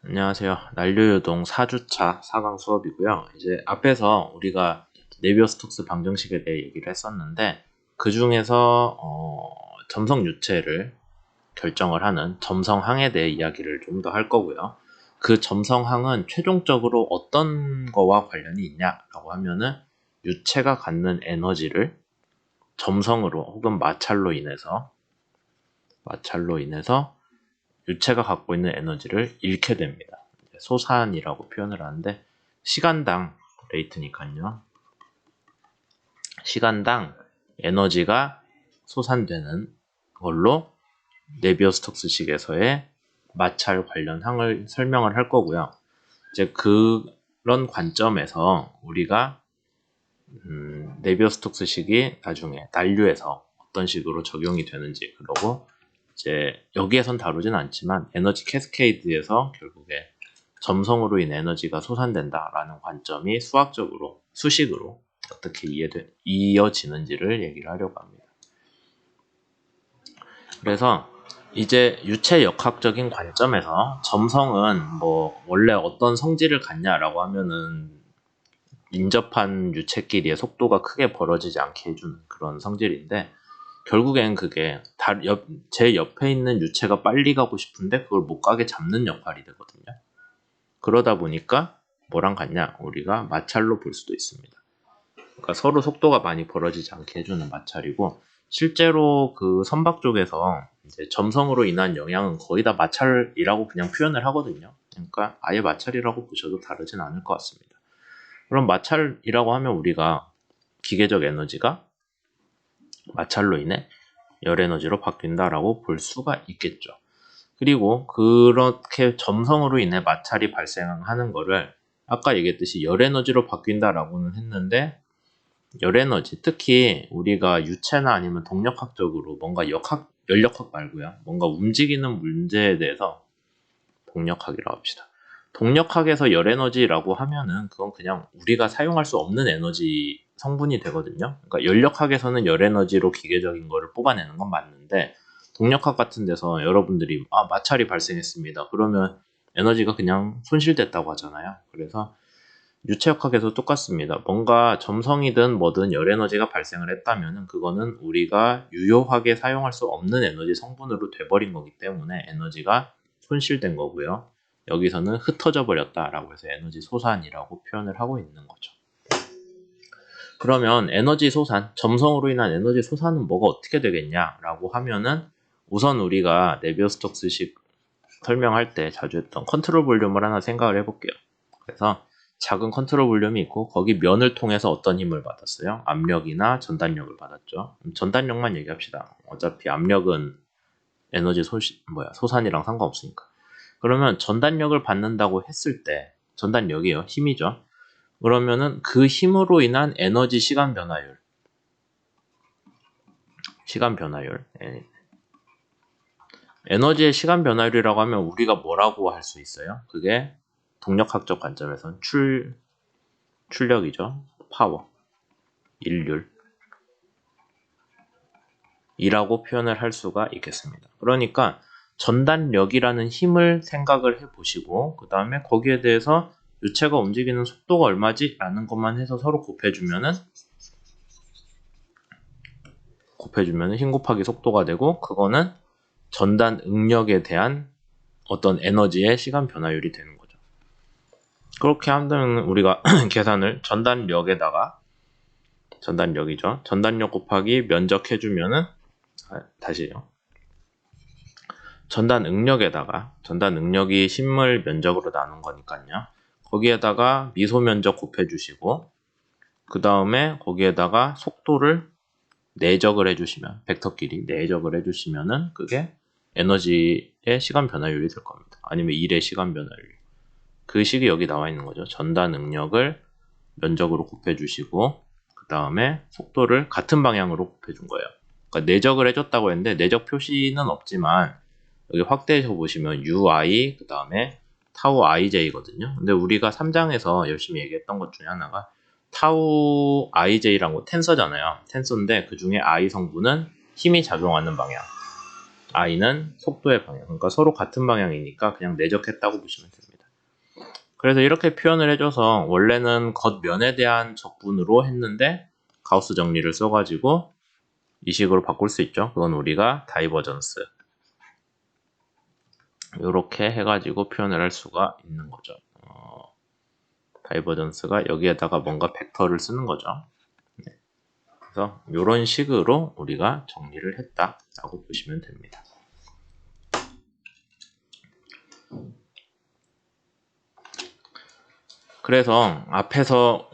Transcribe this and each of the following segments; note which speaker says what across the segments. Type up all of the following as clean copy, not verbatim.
Speaker 1: 안녕하세요. 난류요동 4주차 4강 수업이고요. 이제 앞에서 우리가 네비어-스톡스 방정식에 대해 얘기를 했었는데 그 중에서 점성 유체를 결정을 하는 점성항에 대해 이야기를 좀 더 할 거고요. 그 점성항은 최종적으로 어떤 거와 관련이 있냐라고 하면은 유체가 갖는 에너지를 점성으로 혹은 마찰로 인해서 유체가 갖고 있는 에너지를 잃게 됩니다. 소산이라고 표현을 하는데 시간당 레이트니까요. 시간당 에너지가 소산되는 걸로 네비어-스톡스식에서의 마찰 관련 항을 설명을 할 거고요. 이제 그런 관점에서 우리가 네비어-스톡스식이 나중에 난류에서 어떤 식으로 적용이 되는지, 그리고 이제 여기에선 다루진 않지만 에너지 캐스케이드에서 결국에 점성으로 인해 에너지가 소산된다라는 관점이 수식으로 어떻게 이어지는지를 얘기를 하려고 합니다. 그래서 이제 유체 역학적인 관점에서 점성은 뭐 원래 어떤 성질을 갖냐라고 하면은 인접한 유체끼리의 속도가 크게 벌어지지 않게 해주는 그런 성질인데, 결국엔 그게 제 옆에 있는 유체가 빨리 가고 싶은데 그걸 못 가게 잡는 역할이 되거든요. 그러다 보니까 뭐랑 같냐? 우리가 마찰로 볼 수도 있습니다. 그러니까 서로 속도가 많이 벌어지지 않게 해주는 마찰이고, 실제로 그 선박 쪽에서 이제 점성으로 인한 영향은 거의 다 마찰이라고 그냥 표현을 하거든요. 그러니까 아예 마찰이라고 보셔도 다르진 않을 것 같습니다. 그럼 마찰이라고 하면 우리가 기계적 에너지가 마찰로 인해 열 에너지로 바뀐다라고 볼 수가 있겠죠. 그리고 그렇게 점성으로 인해 마찰이 발생하는 거를 아까 얘기했듯이 열 에너지로 바뀐다라고는 했는데, 열 에너지, 특히 우리가 유체나 아니면 동력학적으로 뭔가 열역학 말고요, 뭔가 움직이는 문제에 대해서 동력학이라고 합시다. 동력학에서 열 에너지라고 하면은 그건 그냥 우리가 사용할 수 없는 에너지 성분이 되거든요. 그러니까 열역학에서는 열 에너지로 기계적인 거를 뽑아내는 건 맞는데, 동력학 같은 데서 여러분들이 마찰이 발생했습니다, 그러면 에너지가 그냥 손실됐다고 하잖아요. 그래서 유체역학에서 똑같습니다. 뭔가 점성이든 뭐든 열 에너지가 발생을 했다면은 그거는 우리가 유효하게 사용할 수 없는 에너지 성분으로 돼버린 거기 때문에 에너지가 손실된 거고요. 여기서는 흩어져 버렸다라고 해서 에너지 소산이라고 표현을 하고 있는 거죠. 그러면 에너지 소산, 점성으로 인한 에너지 소산은 뭐가 어떻게 되겠냐라고 하면은, 우선 우리가 네비어-스톡스식 설명할 때 자주 했던 컨트롤 볼륨을 하나 생각을 해볼게요. 그래서 작은 컨트롤 볼륨이 있고 거기 면을 통해서 어떤 힘을 받았어요? 압력이나 전단력을 받았죠. 전단력만 얘기합시다. 어차피 압력은 에너지 소산이랑 상관없으니까. 그러면 전단력을 받는다고 했을 때, 전단력이요, 힘이죠. 그러면은 그 힘으로 인한 에너지 시간 변화율, 에너지의 시간 변화율이라고 하면 우리가 뭐라고 할 수 있어요? 그게 동력학적 관점에서는 출력이죠. 파워, 일률 이라고 표현을 할 수가 있겠습니다. 그러니까 전단력이라는 힘을 생각을 해보시고, 그 다음에 거기에 대해서 유체가 움직이는 속도가 얼마지? 라는 것만 해서 서로 곱해주면은 힘 곱하기 속도가 되고, 그거는 전단 응력에 대한 어떤 에너지의 시간 변화율이 되는 거죠. 그렇게 하면 우리가 계산을 전단력이죠. 전단력 곱하기 면적 해주면은, 다시요. 전단 응력이 심물 면적으로 나눈 거니까요. 거기에다가 미소 면적 곱해주시고, 그 다음에 거기에다가 속도를 내적을 해주시면, 벡터끼리 내적을 해주시면은 그게 에너지의 시간 변화율이 될 겁니다. 아니면 일의 시간 변화율. 그 식이 여기 나와 있는 거죠. 전단 응력을 면적으로 곱해주시고, 그 다음에 속도를 같은 방향으로 곱해준 거예요. 그러니까 내적을 해줬다고 했는데 내적 표시는 없지만 여기 확대해서 보시면 UI, 그 다음에 타우 IJ거든요. 근데 우리가 3장에서 열심히 얘기했던 것 중에 하나가 타우 IJ라는 거 텐서잖아요. 텐서인데 그 중에 I 성분은 힘이 작용하는 방향, I는 속도의 방향. 그러니까 서로 같은 방향이니까 그냥 내적했다고 보시면 됩니다. 그래서 이렇게 표현을 해줘서 원래는 겉면에 대한 적분으로 했는데 가우스 정리를 써가지고 이 식으로 바꿀 수 있죠. 그건 우리가 다이버전스 이렇게 해가지고 표현을 할 수가 있는 거죠. 다이버전스가 여기에다가 뭔가 벡터를 쓰는 거죠. 네. 그래서 이런 식으로 우리가 정리를 했다라고 보시면 됩니다. 그래서 앞에서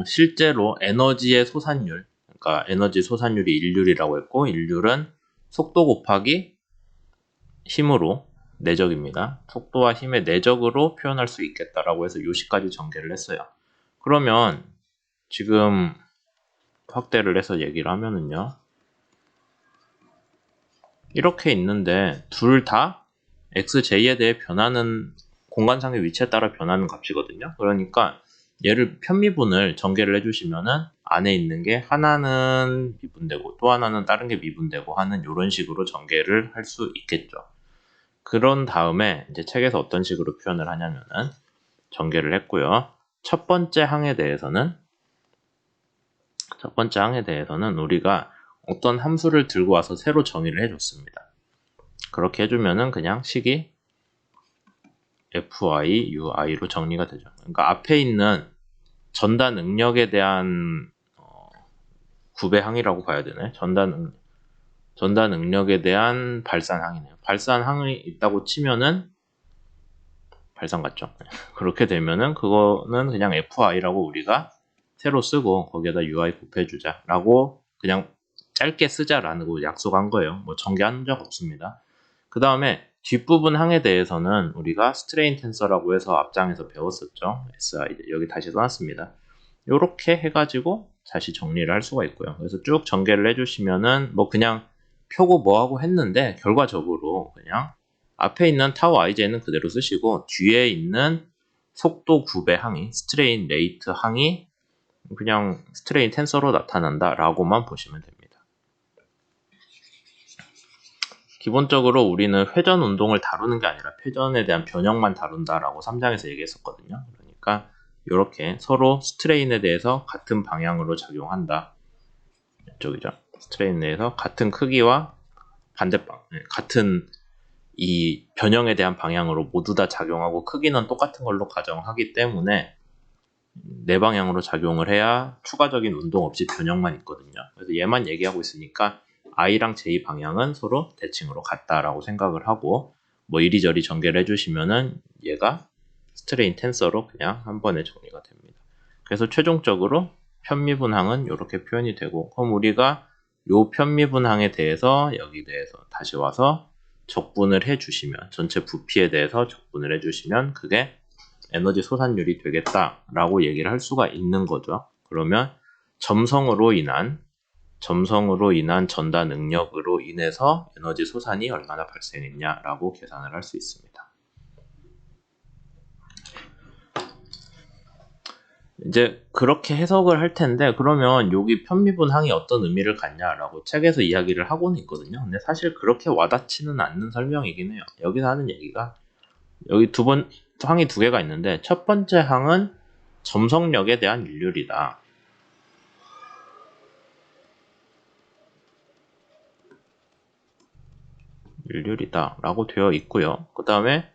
Speaker 1: 실제로 에너지의 소산율, 그러니까 에너지 소산율이 일률이라고 했고, 일률은 속도 곱하기 힘으로 내적입니다. 속도와 힘의 내적으로 표현할 수 있겠다라고 해서 요식까지 전개를 했어요. 그러면 지금 확대를 해서 얘기를 하면은요, 이렇게 있는데 둘 다 xj에 대해 변하는 공간상의 위치에 따라 변하는 값이거든요. 그러니까 얘를 편미분을 전개를 해주시면은 안에 있는 게 하나는 미분되고 또 하나는 다른 게 미분되고 하는 이런 식으로 전개를 할 수 있겠죠. 그런 다음에 이제 책에서 어떤 식으로 표현을 하냐면은 전개를 했고요. 첫 번째 항에 대해서는 우리가 어떤 함수를 들고 와서 새로 정의를 해줬습니다. 그렇게 해주면은 그냥 식이 FI, UI로 정리가 되죠. 그러니까 앞에 있는 전단 응력에 대한 구배항이라고 봐야 되네. 전단 응력에 대한 발산항이네요. 발산항이 있다고 치면은 발산 같죠. 그렇게 되면은 그거는 그냥 FI라고 우리가 새로 쓰고 거기에다 UI 곱해주자라고 그냥 짧게 쓰자라고 약속한 거예요. 뭐 전개한 적 없습니다. 그 다음에 뒷부분 항에 대해서는 우리가 스트레인 텐서라고 해서 앞장에서 배웠었죠. SI 여기 다시 써놨습니다. 이렇게 해가지고 다시 정리를 할 수가 있고요. 그래서 쭉 전개를 해주시면은 뭐 그냥 표고 뭐하고 했는데 결과적으로 그냥 앞에 있는 타우 IJ는 그대로 쓰시고 뒤에 있는 속도 구배 항이 스트레인 레이트 항이 그냥 스트레인 텐서로 나타난다 라고만 보시면 됩니다. 기본적으로 우리는 회전 운동을 다루는 게 아니라 회전에 대한 변형만 다룬다라고 3장에서 얘기했었거든요. 그러니까 이렇게 서로 스트레인에 대해서 같은 방향으로 작용한다. 이쪽이죠. 스트레인 내에서 같은 크기와 반대방, 같은 이 변형에 대한 방향으로 모두 다 작용하고 크기는 똑같은 걸로 가정하기 때문에 네 방향으로 작용을 해야 추가적인 운동 없이 변형만 있거든요. 그래서 얘만 얘기하고 있으니까 I랑 J 방향은 서로 대칭으로 같다라고 생각을 하고 뭐 이리저리 전개를 해주시면은 얘가 스트레인 텐서로 그냥 한 번에 정리가 됩니다. 그래서 최종적으로 편미분항은 이렇게 표현이 되고 그럼 우리가 요 편미분항에 대해서 여기 대해서 다시 와서 적분을 해주시면 전체 부피에 대해서 적분을 해주시면 그게 에너지 소산율이 되겠다라고 얘기를 할 수가 있는 거죠. 그러면 점성으로 인한 전단 응력으로 인해서 에너지 소산이 얼마나 발생했냐라고 계산을 할 수 있습니다. 이제 그렇게 해석을 할 텐데 그러면 여기 편미분항이 어떤 의미를 갖냐라고 책에서 이야기를 하고는 있거든요. 근데 사실 그렇게 와닿지는 않는 설명이긴 해요. 여기서 하는 얘기가 여기 항이 두 개가 있는데 첫 번째 항은 점성력에 대한 일률이다. 라고 되어 있고요. 그 다음에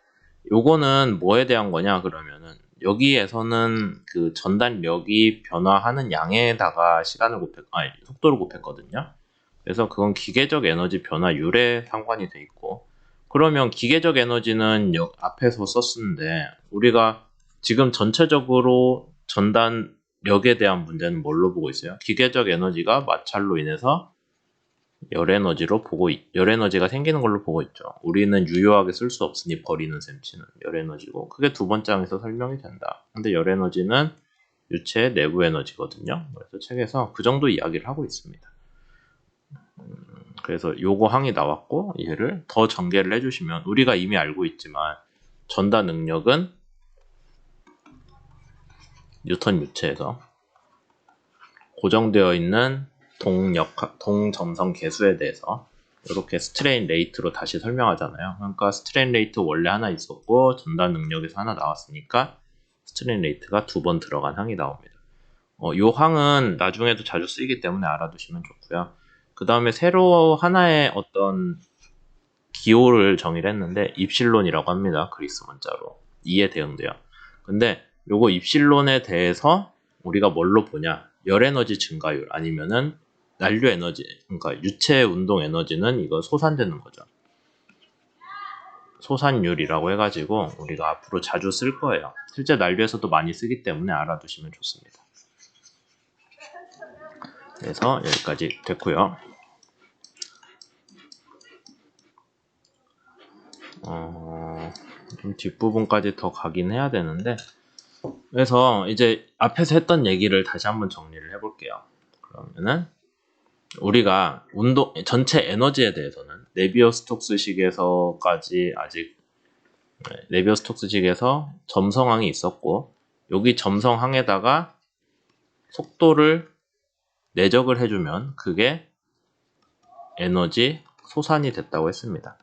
Speaker 1: 요거는 뭐에 대한 거냐 그러면은 여기에서는 그 전단력이 변화하는 양에다가 속도를 곱했거든요. 그래서 그건 기계적 에너지 변화율에 상관이 돼 있고 그러면 기계적 에너지는 앞에서 썼는데 우리가 지금 전체적으로 전단력에 대한 문제는 뭘로 보고 있어요? 기계적 에너지가 마찰로 인해서 열 에너지가 생기는 걸로 보고 있죠. 우리는 유효하게 쓸 수 없으니 버리는 셈치는 열 에너지고 그게 두 번째 항에서 설명이 된다. 근데 열 에너지는 유체의 내부 에너지거든요. 그래서 책에서 그 정도 이야기를 하고 있습니다. 그래서 요거 항이 나왔고 얘를 더 전개를 해주시면 우리가 이미 알고 있지만 전다 능력은 뉴턴 유체에서 고정되어 있는 동점성 계수에 대해서 이렇게 스트레인 레이트로 다시 설명하잖아요. 그러니까 스트레인 레이트 원래 하나 있었고 전단 능력에서 하나 나왔으니까 스트레인 레이트가 2번 들어간 항이 나옵니다. 요 항은 나중에도 자주 쓰이기 때문에 알아두시면 좋고요. 그 다음에 새로 하나의 어떤 기호를 정의를 했는데 입실론이라고 합니다. 그리스 문자로 2에 대응돼요. 근데 요거 입실론에 대해서 우리가 뭘로 보냐, 열에너지 증가율 아니면은 난류 에너지, 그러니까 유체 운동 에너지는 이거 소산되는 거죠. 소산율이라고 해가지고 우리가 앞으로 자주 쓸 거예요. 실제 난류에서도 많이 쓰기 때문에 알아두시면 좋습니다. 그래서 여기까지 됐고요. 좀 뒷부분까지 더 가긴 해야 되는데, 그래서 이제 앞에서 했던 얘기를 다시 한번 정리를 해볼게요. 그러면은 우리가 운동 전체 에너지에 대해서는 네비어-스톡스식에서까지 아직 네비어-스톡스식에서 점성항이 있었고, 여기 점성항에다가 속도를 내적을 해주면 그게 에너지 소산이 됐다고 했습니다.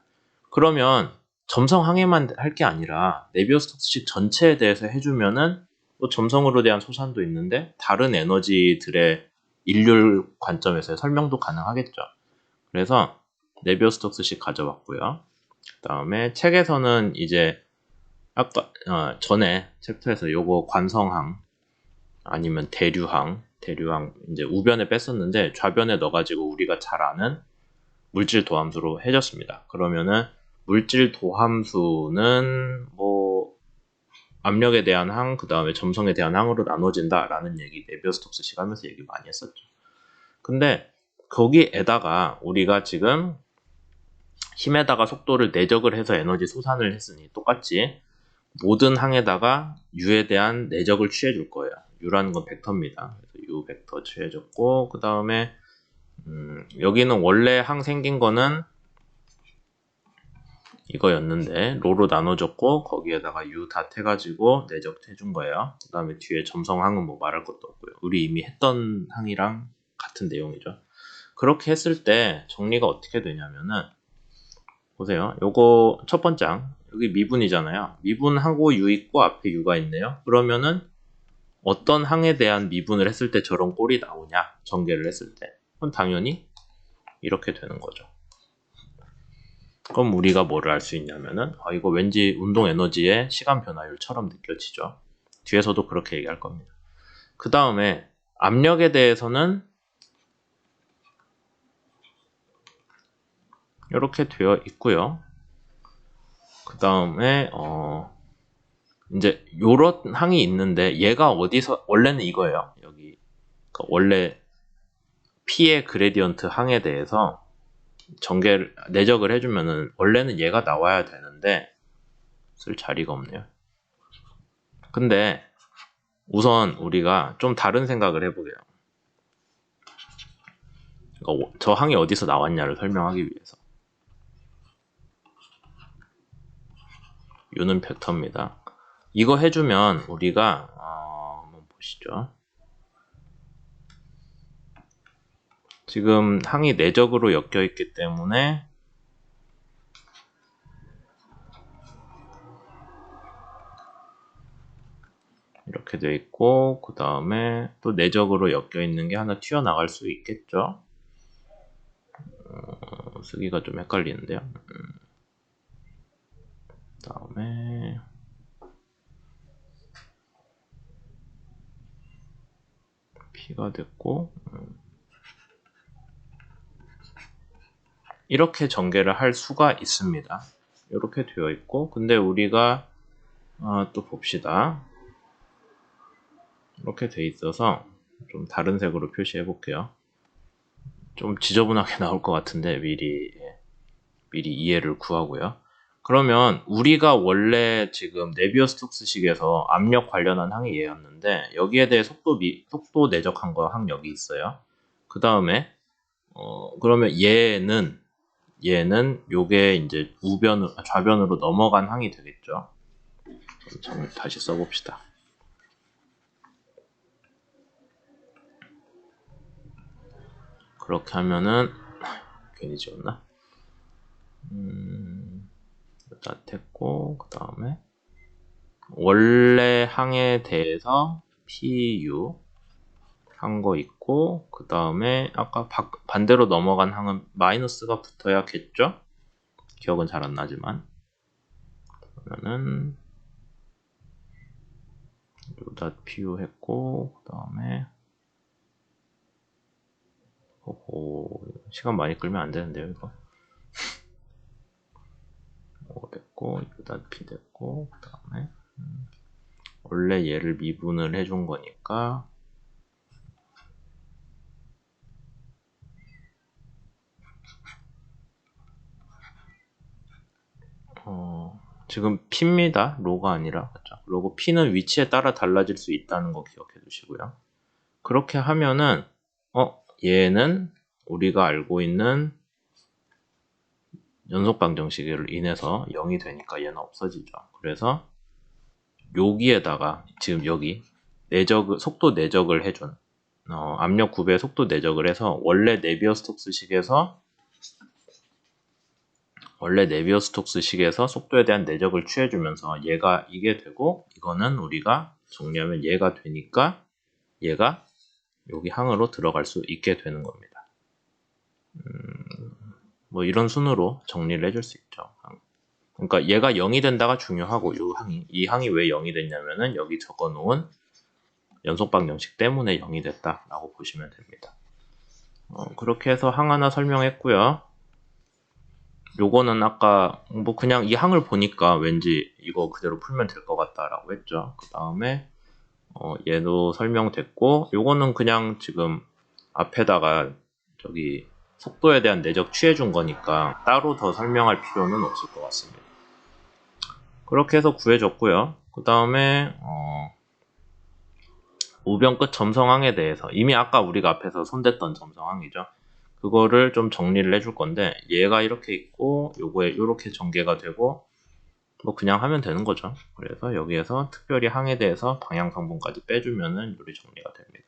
Speaker 1: 그러면 점성항에만 할 게 아니라 네비어-스톡스식 전체에 대해서 해주면은 또 점성으로 대한 소산도 있는데 다른 에너지들의 일률 관점에서 설명도 가능하겠죠. 그래서 네비어-스톡스식 가져왔고요. 그 다음에 책에서는 이제 아까 전에 챕터에서 요거 관성항 아니면 대류항 이제 우변에 뺐었는데 좌변에 넣어가지고 우리가 잘 아는 물질 도함수로 해줬습니다. 그러면은 물질 도함수는 뭐 압력에 대한 항, 그 다음에 점성에 대한 항으로 나눠진다라는 얘기 네비어-스톡스식 하면서 얘기 많이 했었죠. 근데 거기에다가 우리가 지금 힘에다가 속도를 내적을 해서 에너지 소산을 했으니 똑같이 모든 항에다가 U에 대한 내적을 취해 줄 거예요. U라는 건 벡터입니다. 그래서 U 벡터 취해 줬고, 그 다음에 여기는 원래 항 생긴 거는 이거였는데 로로 나눠줬고 거기에다가 U 닷 해가지고 내적해준 거예요. 그 다음에 뒤에 점성항은 뭐 말할 것도 없고요. 우리 이미 했던 항이랑 같은 내용이죠. 그렇게 했을 때 정리가 어떻게 되냐면은 보세요. 요거 첫 번째 항 여기 미분이잖아요. 미분하고 U 있고 앞에 U가 있네요. 그러면은 어떤 항에 대한 미분을 했을 때 저런 꼴이 나오냐, 전개를 했을 때. 그건 당연히 이렇게 되는 거죠. 그럼 우리가 뭐를 알 수 있냐면은 이거 왠지 운동 에너지의 시간 변화율처럼 느껴지죠. 뒤에서도 그렇게 얘기할 겁니다. 그 다음에 압력에 대해서는 이렇게 되어 있고요. 그 다음에 이제 요런 항이 있는데 얘가 어디서 원래는 이거예요. 여기 그러니까 원래 P의 그레디언트 항에 대해서 전개를 내적을 해주면은 원래는 얘가 나와야 되는데 쓸 자리가 없네요. 근데 우선 우리가 좀 다른 생각을 해보게요. 그러니까 저 항이 어디서 나왔냐를 설명하기 위해서. U는 벡터입니다. 이거 해주면 우리가 한번 보시죠. 지금 항이 내적으로 엮여 있기 때문에 이렇게 되어 있고 그 다음에 또 내적으로 엮여 있는 게 하나 튀어나갈 수 있겠죠. 쓰기가 좀 헷갈리는데요. 그 다음에 P가 됐고 이렇게 전개를 할 수가 있습니다. 이렇게 되어 있고 근데 우리가 또 봅시다. 이렇게 돼 있어서 좀 다른 색으로 표시해 볼게요. 좀 지저분하게 나올 것 같은데 미리 이해를 구하고요. 그러면 우리가 원래 지금 네비어-스톡스식에서 압력 관련한 항이 얘였는데 여기에 대해 속도 내적한 거 항 여기 있어요. 그 다음에 그러면 얘는 요게 이제 좌변으로 넘어간 항이 되겠죠. 다시 써봅시다. 그렇게 하면은 괜히 지웠나? 다 했고 그 다음에 원래 항에 대해서 PU 한 거 있고, 그 다음에 아까 반대로 넘어간 항은 마이너스가 붙어야겠죠? 기억은 잘 안 나지만. 그러면은 .pu 했고, 그 다음에 시간 많이 끌면 안 되는데요, 이거. 됐고, .p 됐고, 그 다음에 원래 얘를 미분을 해준 거니까 지금 p입니다. 로가 아니라. 그렇죠? 로고 p는 위치에 따라 달라질 수 있다는 거 기억해 두시고요. 그렇게 하면은 얘는 우리가 알고 있는 연속 방정식으로 인해서 0이 되니까 얘는 없어지죠. 그래서 여기에다가 지금 여기 속도 내적을 해준 압력 9배 속도 내적을 해서 원래 네비어스톡스식에서 속도에 대한 내적을 취해주면서 얘가 이게 되고, 이거는 우리가 정리하면 얘가 되니까 얘가 여기 항으로 들어갈 수 있게 되는 겁니다. 뭐 이런 순으로 정리를 해줄 수 있죠. 그러니까 얘가 0이 된다가 중요하고, 이 항이 왜 0이 됐냐면은 여기 적어놓은 연속 방정식 때문에 0이 됐다라고 보시면 됩니다. 그렇게 해서 항 하나 설명했고요. 요거는 아까 뭐 그냥 이 항을 보니까 왠지 이거 그대로 풀면 될 것 같다라고 했죠. 그 다음에 얘도 설명됐고, 요거는 그냥 지금 앞에다가 저기 속도에 대한 내적 취해준 거니까 따로 더 설명할 필요는 없을 것 같습니다. 그렇게 해서 구해줬고요. 그 다음에 우변 끝 점성항에 대해서 이미 아까 우리가 앞에서 손댔던 점성항이죠. 그거를 좀 정리를 해줄 건데, 얘가 이렇게 있고 요거에 이렇게 전개가 되고 뭐 그냥 하면 되는 거죠. 그래서 여기에서 특별히 항에 대해서 방향 성분까지 빼주면은 요리 정리가 됩니다.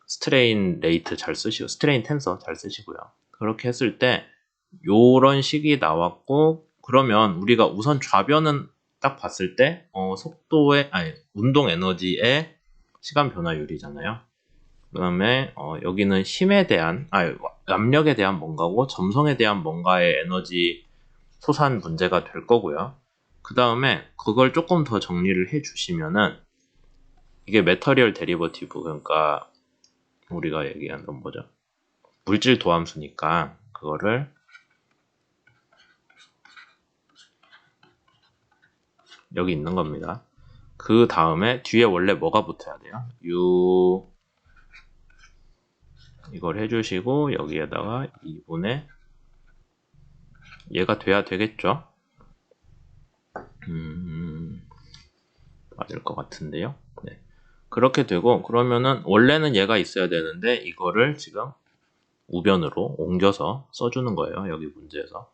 Speaker 1: 스트레인 레이트 잘 쓰시고 스트레인 텐서 잘 쓰시고요. 그렇게 했을 때 요런 식이 나왔고, 그러면 우리가 우선 좌변은 딱 봤을 때 운동 에너지의 시간 변화율이잖아요. 그 다음에 여기는 압력에 대한 뭔가고 점성에 대한 뭔가의 에너지 소산 문제가 될 거고요. 그 다음에 그걸 조금 더 정리를 해 주시면은 이게 메터리얼 데리버티브, 그러니까 우리가 얘기한 건 뭐죠? 물질 도함수니까 그거를 여기 있는 겁니다. 그 다음에 뒤에 원래 뭐가 붙어야 돼요? 이걸 해주시고 여기에다가 2분의 얘가 돼야 되겠죠? 맞을 것 같은데요. 네. 그렇게 되고, 그러면은 원래는 얘가 있어야 되는데 이거를 지금 우변으로 옮겨서 써주는 거예요. 여기 문제에서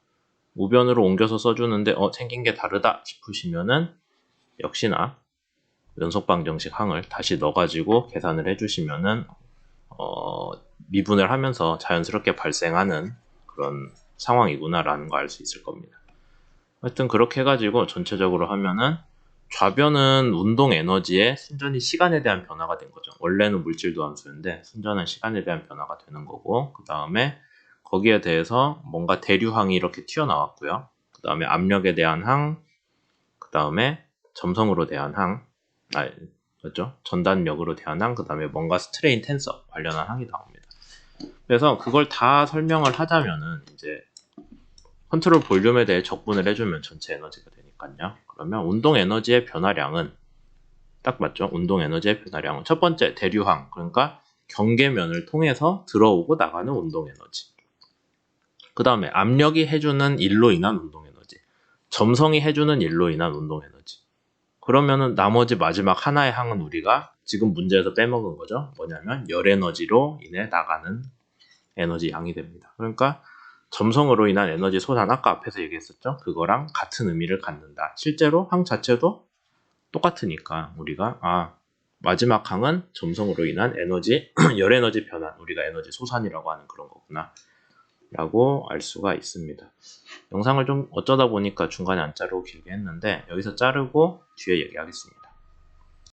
Speaker 1: 우변으로 옮겨서 써주는데 생긴 게 다르다 싶으시면은 역시나 연속 방정식 항을 다시 넣어가지고 계산을 해주시면은 미분을 하면서 자연스럽게 발생하는 그런 상황이구나라는 거 알 수 있을 겁니다. 하여튼 그렇게 해가지고 전체적으로 하면은 좌변은 운동 에너지의 순전히 시간에 대한 변화가 된 거죠. 원래는 물질도 함수인데 순전한 시간에 대한 변화가 되는 거고, 그 다음에 거기에 대해서 뭔가 대류항이 이렇게 튀어나왔고요. 그 다음에 압력에 대한 항, 그 다음에 점성으로 대한 항, 그렇죠? 전단력으로 대한 항, 그 다음에 뭔가 스트레인 텐서 관련한 항이 나옵니다. 그래서 그걸 다 설명을 하자면은 이제 컨트롤 볼륨에 대해 적분을 해주면 전체 에너지가 되니까요. 그러면 운동 에너지의 변화량은 딱 맞죠? 운동 에너지의 변화량은 첫 번째 대류항, 그러니까 경계면을 통해서 들어오고 나가는 운동 에너지. 그 다음에 압력이 해주는 일로 인한 운동 에너지, 점성이 해주는 일로 인한 운동 에너지. 그러면은 나머지 마지막 하나의 항은 우리가 지금 문제에서 빼먹은 거죠. 뭐냐면 열 에너지로 인해 나가는 에너지 양이 됩니다. 그러니까 점성으로 인한 에너지 소산, 아까 앞에서 얘기했었죠. 그거랑 같은 의미를 갖는다. 실제로 항 자체도 똑같으니까 우리가 마지막 항은 점성으로 인한 에너지 열 에너지 변환, 우리가 에너지 소산이라고 하는 그런 거구나 라고 알 수가 있습니다. 영상을 좀 어쩌다 보니까 중간에 안 자르고 길게 했는데 여기서 자르고 뒤에 얘기하겠습니다.